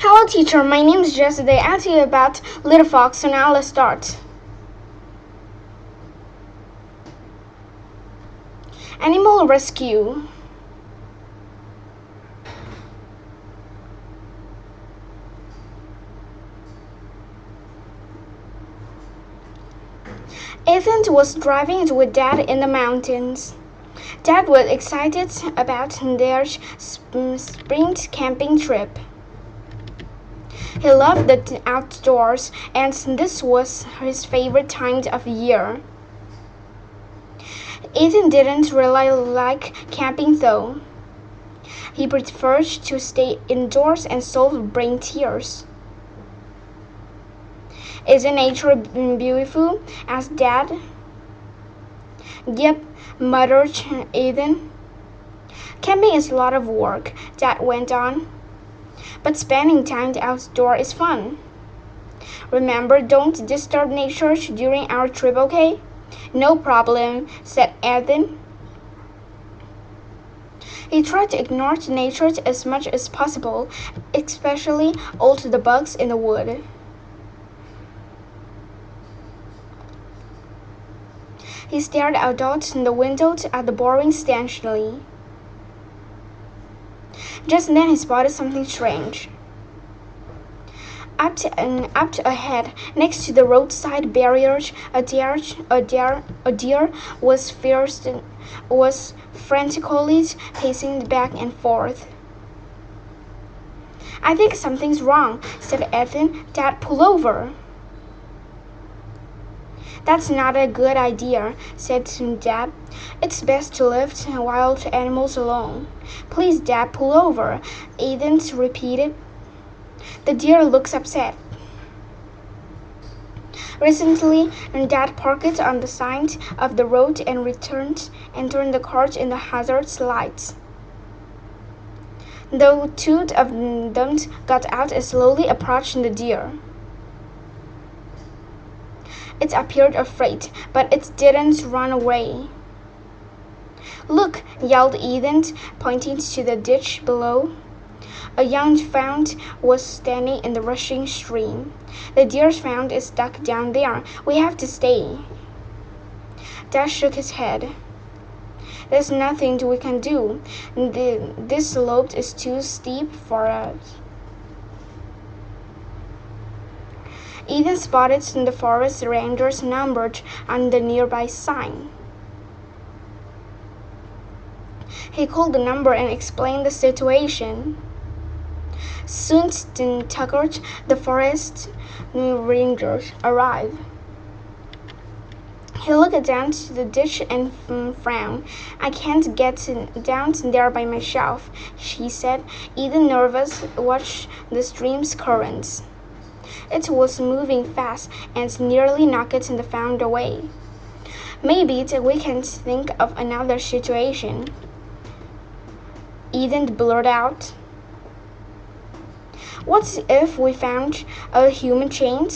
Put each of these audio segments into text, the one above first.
Hello teacher, my name is Jess. They asked you about Little Fox, so now let's start. Animal rescue. Ethan was driving with Dad in the mountains. Dad was excited about their spring camping trip. He loved the outdoors, and this was his favorite time of year. Ethan didn't really like camping though. He preferred to stay indoors and solve brain tears. Isn't nature beautiful? Asked Dad. Yep, muttered Ethan. Camping is a lot of work, Dad went on. But spending time outdoors is fun. Remember, don't disturb nature during our trip, okay? No problem, said Ethan. He tried to ignore nature as much as possible, especially all the bugs in the wood. He stared out the window at the boring stanchly. Just then he spotted something strange. Up ahead, next to the roadside barrier, a deer was frantically pacing back and forth. I think something's wrong, said Ethan. Dad, pull over. That's not a good idea, said Dad. It's best to leave wild animals alone. Please, Dad, pull over, Ethan repeated. The deer looks upset. Recently, Dad parked on the side of the road and turned the car in the hazard lights. The two of them got out and slowly approached the deer. It appeared afraid, but it didn't run away. Look, yelled Ethan, pointing to the ditch below. A young fawn was standing in the rushing stream. The deer's fawn is stuck down there. We have to stay. Dad shook his head. There's nothing we can do. This slope is too steep for us. Ethan spotted the forest ranger's number on the nearby sign. He called the number and explained the situation. Soon Tucker, the forest ranger, arrived. He looked down to the ditch and frowned. I can't get down there by myself, she said. Ethan nervous watched the stream's currents. It was moving fast and nearly knocked the fawn away. Maybe we can think of another situation. Ethan blurted out. What if we found a human chain?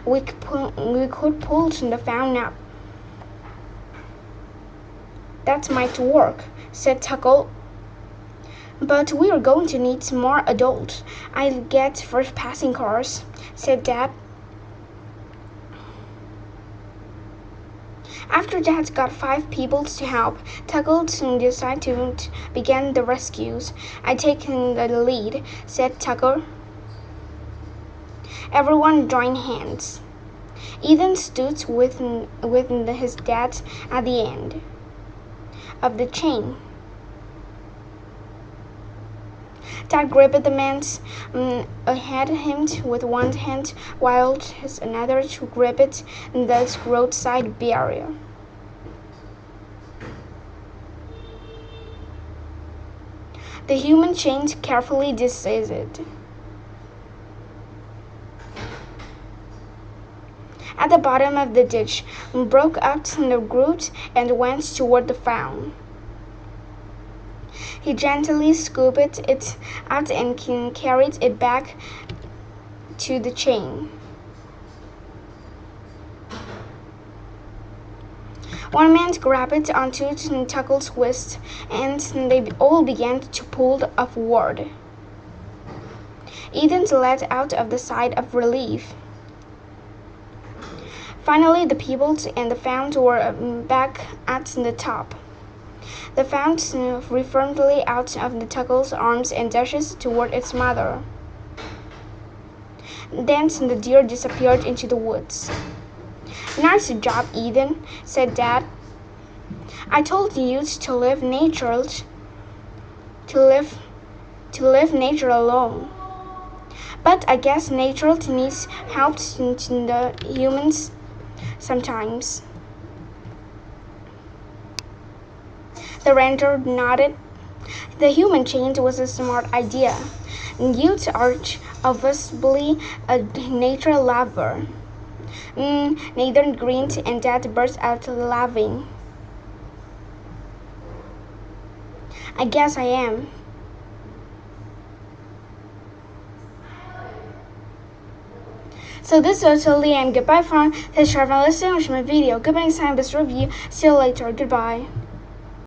We could pull the fawn up. That might work, said Tuckle. But we are going to need more adults. I'll get first passing cars, said Dad. After Dad got 5 people to help, Tuckle decided to begin the rescues. I take the lead, said Tucker. Everyone joined hands. Ethan stood with his dad at the end of the chain. Dad gripped the man ahead of him with one hand, while his another gripped the roadside barrier. The human chain carefully decided. At the bottom of the ditch, broke up the root and went toward the fawn. He gently scooped it out and carried it back to the chain. One man grabbed onto Tuckle's wrist, and they all began to pull upward. Ethan let out of the sigh of relief. Finally, the people and the fount were back at the top. The fount firmly out of the turtle's arms and dashes toward its mother. Then the deer disappeared into the woods. "Nice job, Eden," said Dad. "I told you to leave nature alone. But I guess nature needs help in the humans sometimes." The ranger nodded. "The human change was a smart idea. You are obviously a nature lover." Nathan grinned and Dad burst out laughing. "I guess I am." So this was totally and goodbye from this travel listening with my video. Goodbye next time, this review. See you later. Goodbye.